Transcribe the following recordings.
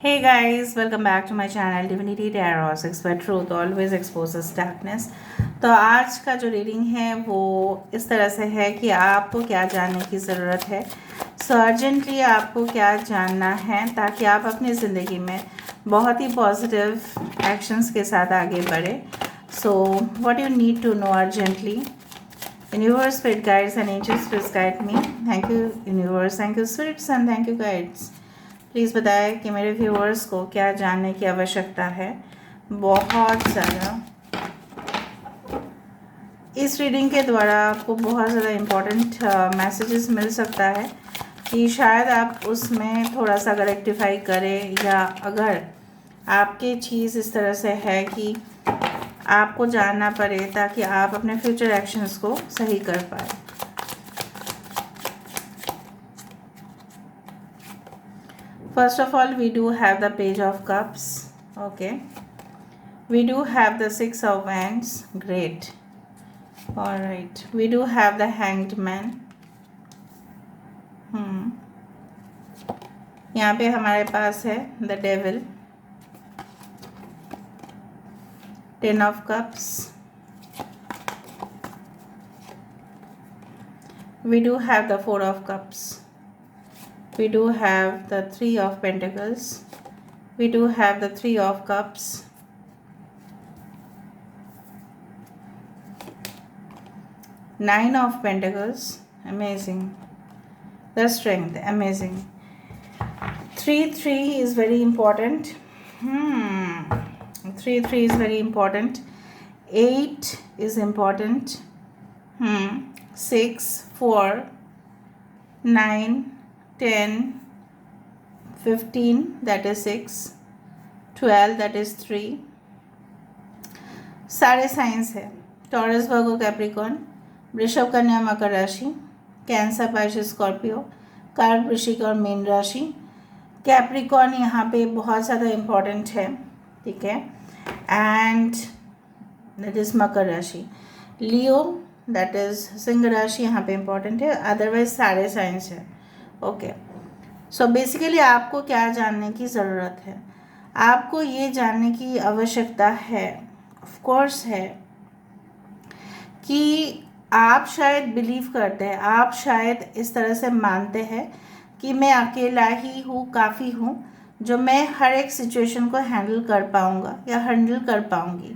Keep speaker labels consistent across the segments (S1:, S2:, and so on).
S1: Hey guys, welcome back to my channel Divinity Tarot 6 where truth always exposes darkness। तो आज का जो reading है वो इस तरह से है कि आपको क्या जानने की ज़रूरत है। सो अर्जेंटली आपको क्या जानना है ताकि आप अपनी ज़िंदगी में बहुत ही पॉजिटिव एक्शंस के साथ आगे बढ़े। So what you need to know urgently. Universe, spirit guides and angels please guide me. Thank you universe, thank you spirits and thank you guides. Please बताएं कि मेरे व्यूअर्स को क्या जानने की आवश्यकता है। बहुत ज़्यादा इस रीडिंग के द्वारा आपको बहुत ज़्यादा इम्पोर्टेंट मैसेजेस मिल सकता है कि शायद आप उसमें थोड़ा सा अगर रेक्टिफाई करें या अगर आपकी चीज़ इस तरह से है कि आपको जानना पड़े ताकि आप अपने फ्यूचर एक्शंस को सही कर पाए। First of all, we do have the Page of Cups. Okay. We do have the Six of Wands. Great. Alright. We do have the Hanged Man. यहाँ पे हमारे पास है The Devil. Ten of Cups. We do have the Four of Cups. We do have the Three of Pentacles. We do have the Three of Cups. Nine of Pentacles. Amazing. The Strength. Amazing. 3 is very important. 3 is very important. 8 is important. 6, 4, 9, 10, 15, that is 6, 12, that is 3। सारे science है। Taurus, वर्गो, Capricorn, वृषभ, कन्या, मकर राशि, cancer, Pisces, Scorpio, कर्क, वृश्चिक और mean राशि। Capricorn यहाँ पे बहुत ज़्यादा इम्पॉर्टेंट है, ठीक है। एंड दैट इज़ मकर राशि। लियो, दैट इज़ सिंह राशि यहाँ पे इम्पॉर्टेंट है। अदरवाइज सारे साइंस है। ओके। सो बेसिकली आपको क्या जानने की ज़रूरत है? आपको ये जानने की आवश्यकता है, ऑफ कोर्स है, कि आप शायद बिलीव करते हैं, आप शायद इस तरह से मानते हैं कि मैं अकेला ही हूँ, काफ़ी हूँ, जो मैं हर एक सिचुएशन को हैंडल कर पाऊँगा या हैंडल कर पाऊँगी।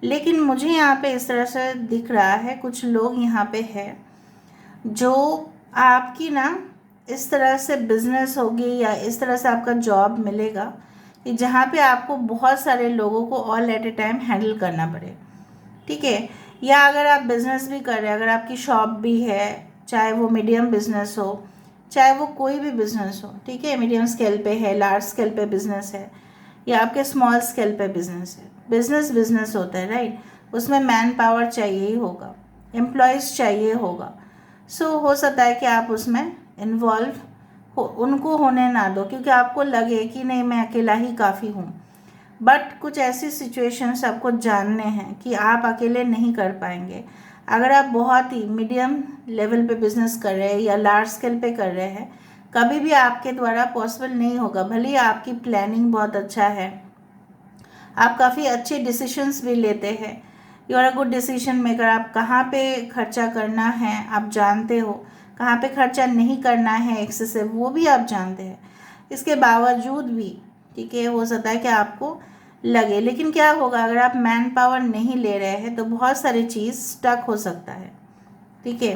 S1: लेकिन मुझे यहाँ पे इस तरह से दिख रहा है, कुछ लोग यहाँ पे हैं जो आपकी ना इस तरह से बिजनेस होगी या इस तरह से आपका जॉब मिलेगा कि जहाँ पे आपको बहुत सारे लोगों को all at A time handle करना पड़े, ठीक है। या अगर आप बिज़नेस भी कर रहे हैं, अगर आपकी शॉप भी है, चाहे वो मीडियम बिजनेस हो, चाहे वो कोई भी बिज़नेस हो, ठीक है, मीडियम स्केल पे है, लार्ज स्केल पे बिज़नेस है, या आपके स्मॉल स्केल पे बिज़नेस है। बिज़नेस होता है, राइट। उसमें मैन पावर चाहिए ही होगा, एम्प्लॉयज़ चाहिए होगा। सो हो सकता है कि आप उसमें इन्वॉल्व हो, उनको होने ना दो, क्योंकि आपको लगे कि नहीं मैं अकेला ही काफ़ी हूँ। बट कुछ ऐसी सिचुएशंस आपको जानने हैं कि आप अकेले नहीं कर पाएंगे। अगर आप बहुत ही मीडियम लेवल पे बिजनेस कर रहे हैं या लार्ज स्केल पे कर रहे हैं, कभी भी आपके द्वारा पॉसिबल नहीं होगा। भले ही आपकी प्लानिंग बहुत अच्छा है, आप काफ़ी अच्छे डिसीशंस भी लेते हैं, you are a good decision maker. आप कहाँ पे खर्चा करना है आप जानते हो, कहाँ पे खर्चा नहीं करना है एक्सेसिव, वो भी आप जानते हैं। इसके बावजूद भी, ठीक है, हो सकता है कि आपको लगे, लेकिन क्या होगा अगर आप मैन पावर नहीं ले रहे हैं तो बहुत सारी चीज़ स्टक हो सकता है, ठीक है।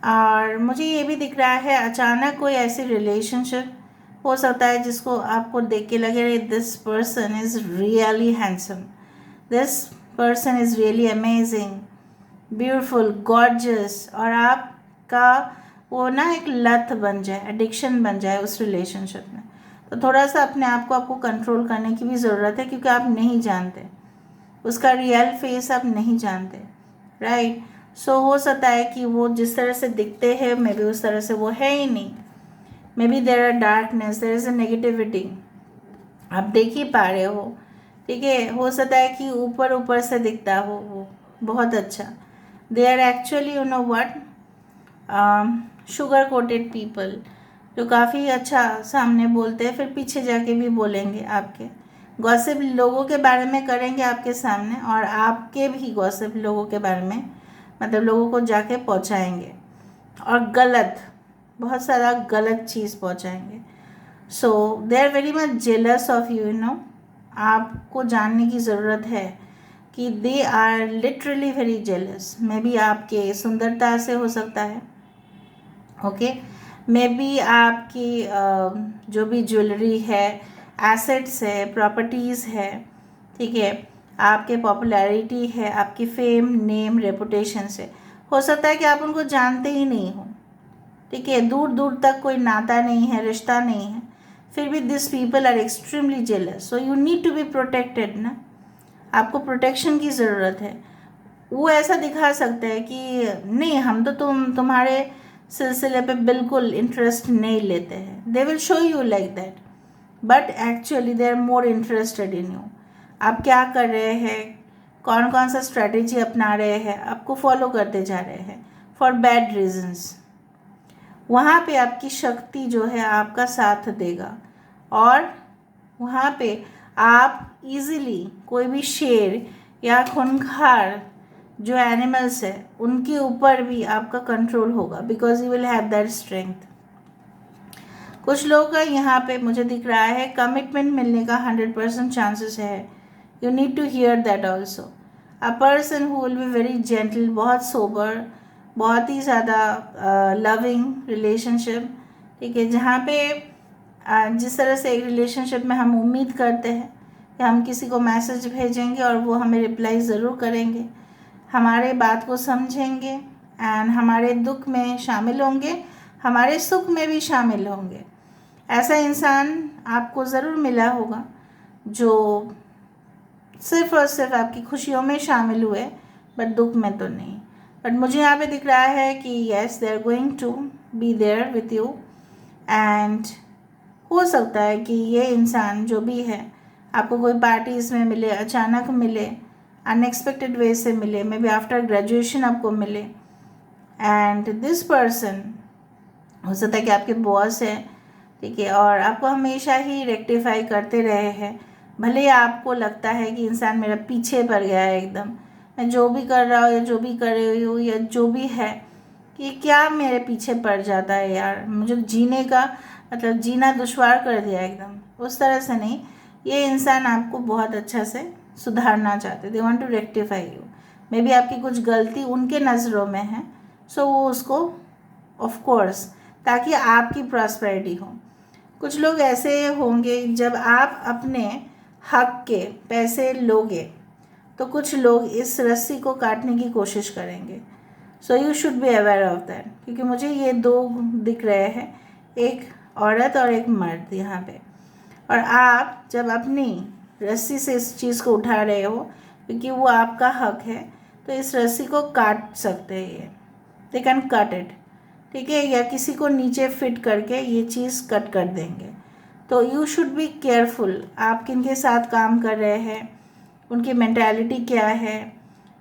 S1: और मुझे ये भी दिख रहा है अचानक कोई ऐसी रिलेशनशिप हो सकता है जिसको आपको देख के लगे this person is really handsome, this person is really amazing, beautiful, gorgeous, और आपका वो ना एक लत बन जाए, एडिक्शन बन जाए उस रिलेशनशिप में। तो थोड़ा सा अपने आप को आपको कंट्रोल करने की भी ज़रूरत है, क्योंकि आप नहीं जानते उसका रियल फेस, आप नहीं जानते, राइट। सो हो सकता है कि वो जिस तरह से दिखते हैं मे बी उस तरह से वो है ही नहीं। Maybe there are darkness, there is a negativity, आप देख ही पा रहे हो, ठीक है। हो सकता है कि ऊपर ऊपर से दिखता हो वो बहुत अच्छा, they are actually you know what, sugar coated people, जो काफ़ी अच्छा सामने बोलते हैं फिर पीछे जाके भी बोलेंगे आपके गॉसिप लोगों के बारे में करेंगे आपके सामने, और आपके भी गॉसिप लोगों के बारे में मतलब लोगों को जाके पहुंचाएंगे, और गलत बहुत सारा गलत चीज़ पहुंचाएंगे। So they are very much jealous of you know. आपको जानने की ज़रूरत है कि they are literally very jealous. Maybe आपके सुंदरता से हो सकता है, ओके, मे बी आपकी जो भी ज्वेलरी है, एसेट्स है, प्रॉपर्टीज़ है, ठीक है, आपके पॉपुलैरिटी है, आपकी फेम, नेम, रेपुटेशन से हो सकता है कि आप उनको जानते ही नहीं हो, ठीक है, दूर दूर तक कोई नाता नहीं है, रिश्ता नहीं है, फिर भी this people are extremely jealous. So you need to be protected ना, आपको प्रोटेक्शन की ज़रूरत है। वो ऐसा दिखा सकते हैं कि नहीं हम तो तुम्हारे सिलसिले पे बिल्कुल इंटरेस्ट नहीं लेते हैं, they will show you like that, but actually they are more interested in you. आप क्या कर रहे हैं, कौन कौन सा स्ट्रैटेजी अपना रहे हैं, आपको फॉलो करते जा रहे हैं फॉर बैड रीजंस। वहाँ पे आपकी शक्ति जो है आपका साथ देगा, और वहाँ पे आप इजीली कोई भी शेर या खूंखार जो एनिमल्स है उनके ऊपर भी आपका कंट्रोल होगा, because you will have that strength. कुछ लोगों का यहाँ पे मुझे दिख रहा है कमिटमेंट मिलने का 100% चांसेस है। You need to hear that also. A person who will be very gentle, बहुत सोबर, बहुत ही ज़्यादा लविंग रिलेशनशिप, ठीक है, जहाँ पे जिस तरह से एक रिलेशनशिप में हम उम्मीद करते हैं कि हम किसी को मैसेज भेजेंगे और वो हमें रिप्लाई ज़रूर करेंगे, हमारे बात को समझेंगे एंड हमारे दुख में शामिल होंगे, हमारे सुख में भी शामिल होंगे। ऐसा इंसान आपको ज़रूर मिला होगा जो सिर्फ और सिर्फ आपकी खुशियों में शामिल हुए बट दुख में तो नहीं। बट मुझे यहाँ पे दिख रहा है कि yes they are going to be there with you, and हो सकता है कि ये इंसान जो भी है आपको कोई पार्टीज़ में मिले, अचानक मिले, अनएक्सपेक्टेड वे से मिले, मे बी आफ्टर ग्रेजुएशन आपको मिले, एंड दिस पर्सन हो सकता है कि आपके बॉस है, ठीक है, और आपको हमेशा ही रेक्टिफाई करते रहे हैं। भले ही आपको लगता है कि इंसान मेरा पीछे पड़ गया है एकदम, मैं जो भी कर रहा हूँ या जो भी कर रही हूँ या जो भी है कि क्या मेरे पीछे पड़ जाता है यार, मुझे जीने का मतलब जीना दुश्वार कर दिया एकदम, उस तरह से नहीं। ये इंसान आपको बहुत अच्छा से सुधारना चाहते, they want to rectify you. Maybe आपकी कुछ गलती उनके नज़रों में है, सो वो उसको ऑफ कोर्स, ताकि आपकी प्रॉस्पेरिटी हो। कुछ लोग ऐसे होंगे जब आप अपने हक के पैसे लोगे तो कुछ लोग इस रस्सी को काटने की कोशिश करेंगे। So you should be aware of that, क्योंकि मुझे ये दो दिख रहे हैं, एक औरत और एक मर्द यहाँ पे, और आप जब अपनी रस्सी से इस चीज़ को उठा रहे हो क्योंकि वो आपका हक है, तो इस रस्सी को काट सकते हैं, ये दे कैन कट इट, ठीक है, या किसी को नीचे फिट करके ये चीज़ कट कर देंगे। तो यू शुड बी केयरफुल, आप किन के साथ काम कर रहे हैं, उनकी मेंटालिटी क्या है,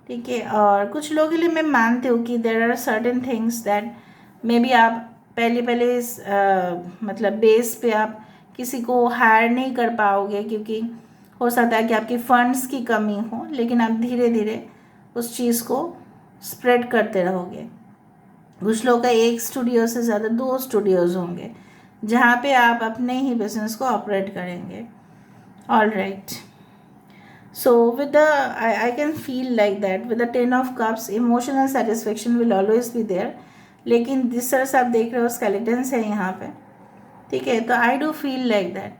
S1: ठीक है। और कुछ लोगों के लिए मैं मानती हूँ कि there are certain things that maybe आप पहले इस मतलब बेस पे आप किसी को हायर नहीं कर पाओगे, क्योंकि हो सकता है कि आपकी फंड्स की कमी हो, लेकिन आप धीरे धीरे उस चीज़ को स्प्रेड करते रहोगे। कुछ लोगों का एक स्टूडियो से ज़्यादा 2 स्टूडियोज़ होंगे जहाँ पे आप अपने ही बिजनेस को ऑपरेट करेंगे। All right, so with the I can feel like that with the 10 of cups emotional satisfaction will always be there, लेकिन जिस तरह से आप देख रहे हो स्केलेटन्स है यहाँ पे, ठीक है, तो I do feel like that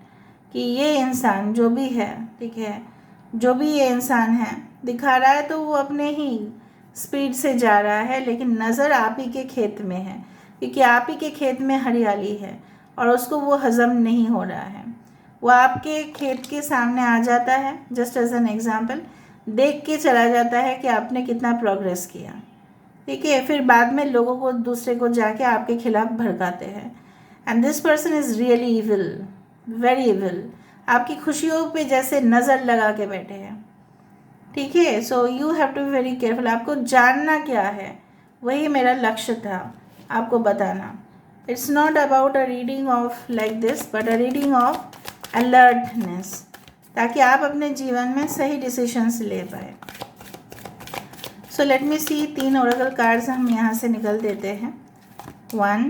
S1: कि ये इंसान जो भी है, ठीक है, जो भी ये इंसान है दिखा रहा है तो वो अपने ही स्पीड से जा रहा है, लेकिन नज़र आप ही के खेत में है, क्योंकि आप ही के खेत में हरियाली है और उसको वो हज़म नहीं हो रहा है। वो आपके खेत के सामने आ जाता है, जस्ट एज एन एग्जाम्पल, देख के चला जाता है कि आपने कितना प्रोग्रेस किया, ठीक है, फिर बाद में लोगों को दूसरे को जाके आपके खिलाफ भड़काते हैं, and this person is really evil, very evil, आपकी खुशियों पे जैसे नज़र लगा के बैठे हैं, ठीक है। So you have to be very careful. आपको जानना क्या है, वही मेरा लक्ष्य था आपको बताना। It's not about a reading of like this, but a reading of alertness, ताकि आप अपने जीवन में सही डिसीजंस ले पाए. So let me see, 3 oracle cards हम यहाँ से निकल देते हैं. 1,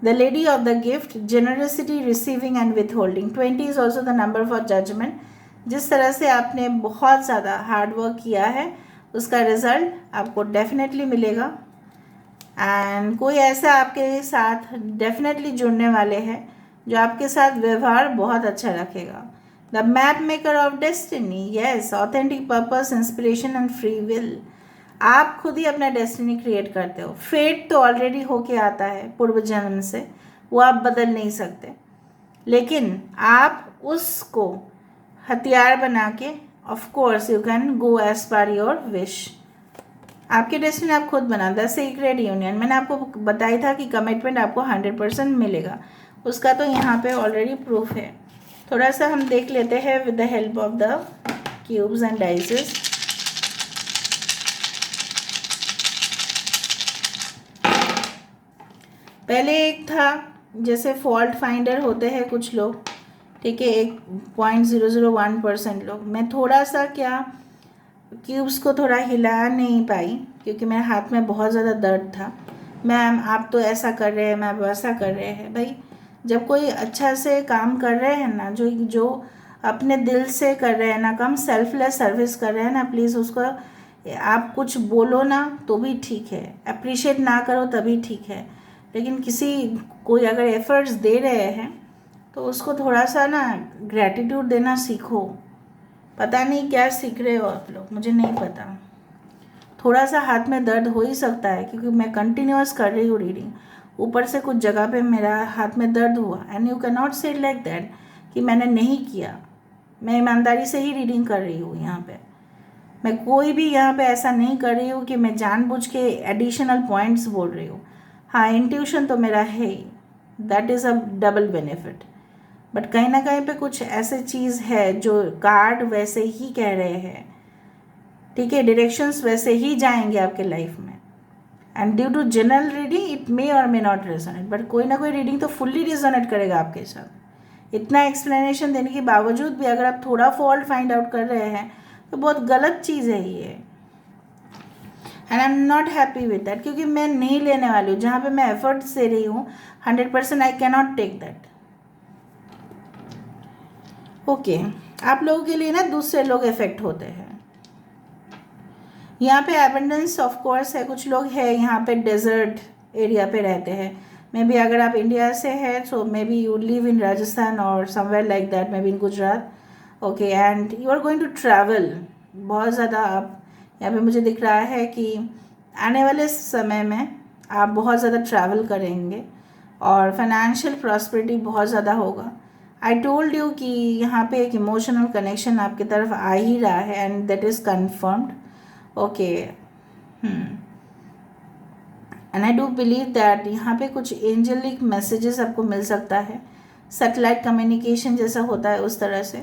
S1: the lady of the gift, generosity, receiving and withholding. 20 is also the number for judgment. जिस तरह से आपने बहुत ज़्यादा हार्ड वर्क किया है उसका रिजल्ट आपको डेफिनेटली मिलेगा. एंड कोई ऐसा आपके साथ डेफिनेटली जुड़ने वाले हैं जो आपके साथ व्यवहार बहुत अच्छा रखेगा. The map maker of destiny, yes, authentic purpose, inspiration and free will. आप खुद ही अपना डेस्टिनी क्रिएट करते हो. फेट तो ऑलरेडी होके आता है पूर्व जन्म से, वो आप बदल नहीं सकते, लेकिन आप उसको हथियार बना के of course you can go as per your wish. आपके डेस्टिनी आप खुद बना. द सीक्रेट यूनियन, मैंने आपको बताया था कि कमिटमेंट आपको 100% मिलेगा, उसका तो यहाँ पे ऑलरेडी प्रूफ है. थोड़ा सा हम देख लेते हैं with the help of the cubes and dices. पहले एक था जैसे फॉल्ट फाइंडर होते हैं कुछ लोग, ठीक है, 1.001% लोग. मैं थोड़ा सा क्या क्यूब्स को थोड़ा हिला नहीं पाई क्योंकि मेरे हाथ में बहुत ज़्यादा दर्द था. मैम आप तो ऐसा कर रहे हैं, मैम वैसा कर रहे हैं. भाई जब कोई अच्छा से काम कर रहे हैं ना, जो अपने दिल से कर रहे हैं ना, कम सेल्फलेस सर्विस कर रहे हैं ना, प्लीज़ उसको आप कुछ बोलो ना तो भी ठीक है, अप्रिशिएट ना करो तभी ठीक है, लेकिन कोई अगर एफर्ट्स दे रहे हैं तो उसको थोड़ा सा ना ग्रैटिट्यूड देना सीखो. पता नहीं क्या सीख रहे हो आप लोग, मुझे नहीं पता. थोड़ा सा हाथ में दर्द हो ही सकता है क्योंकि मैं कंटिन्यूअस कर रही हूँ रीडिंग. ऊपर से कुछ जगह पे मेरा हाथ में दर्द हुआ. एंड यू कैन नॉट से लाइक दैट कि मैंने नहीं किया. मैं ईमानदारी से ही रीडिंग कर रही हूँ यहाँ पे. मैं कोई भी यहाँ पे ऐसा नहीं कर रही हूँ कि मैं जानबूझ के एडिशनल पॉइंट्स बोल रही हूँ. हाँ, इंट्यूशन तो मेरा है ही, that is a double benefit. But कहीं ना कहीं पे कुछ ऐसे चीज़ है जो कार्ड वैसे ही कह रहे हैं, ठीक है, डायरेक्शंस वैसे ही जाएंगे आपके लाइफ में. And due to general reading it may और मे नॉट रेजोनेट, बट कोई ना कोई रीडिंग तो फुल्ली रेजोनेट करेगा आपके साथ. इतना एक्सप्लेनेशन देने के बावजूद भी अगर आप थोड़ा फॉल्ट फाइंड आउट कर रहे हैं तो बहुत गलत चीज़ है ये. And I am not happy with that, क्योंकि मैं नहीं लेने वाली हूँ. जहाँ पे मैं एफर्ट्स दे रही हूँ 100% I can not take that. Okay, आप लोगों के लिए ना दूसरे लोग इफेक्ट होते हैं. यहाँ पे एबंडेंस ऑफ कोर्स है. कुछ लोग हैं यहाँ पे डेजर्ट एरिया पे रहते हैं. मे बी अगर आप इंडिया से हैं so maybe you live in Rajasthan और somewhere like that, maybe in Gujarat. Okay, and you are going to travel बहुत ज़्यादा. आप यहाँ पे मुझे दिख रहा है कि आने वाले समय में आप बहुत ज़्यादा ट्रैवल करेंगे और फाइनेंशियल प्रॉस्पेरिटी बहुत ज़्यादा होगा. आई टोल्ड यू कि यहाँ पे एक इमोशनल कनेक्शन आपकी तरफ आ ही रहा है and that is confirmed. Okay, and I do believe that यहाँ पे कुछ एंजलिक मैसेजेस आपको मिल सकता है. सैटेलाइट कम्युनिकेशन जैसा होता है उस तरह से.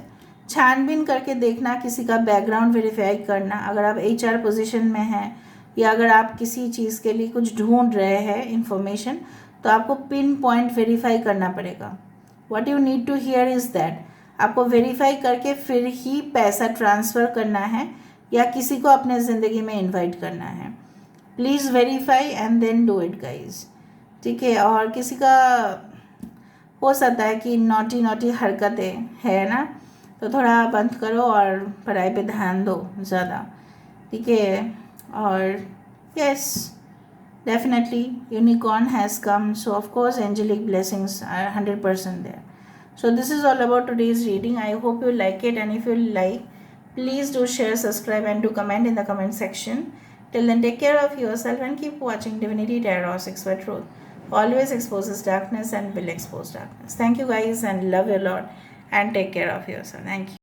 S1: छानबीन करके देखना, किसी का बैकग्राउंड वेरीफाई करना. अगर आप HR पोजीशन में हैं या अगर आप किसी चीज़ के लिए कुछ ढूंढ रहे हैं इन्फॉर्मेशन, तो आपको पिन पॉइंट वेरीफाई करना पड़ेगा. What you need to hear is that आपको वेरीफाई करके फिर ही पैसा ट्रांसफ़र करना है या किसी को अपने ज़िंदगी में इनवाइट करना है. Please verify and then do it guys, ठीक है. और किसी का हो सकता है कि नॉटी हरकतें है ना, तो थोड़ा बंद करो और पढ़ाई पे ध्यान दो ज़्यादा, ठीक है. और yes, definitely unicorn has come, so of course angelic blessings are 100% there. So this is all about today's reading. I hope you like it, and if you like, please do share, subscribe and do comment in the comment section. Till then, take care of yourself and keep watching Divinity Tarot 6 for Truth. Always exposes darkness and will expose darkness. Thank you guys and love you a lot, and take care of yourself. Thank you.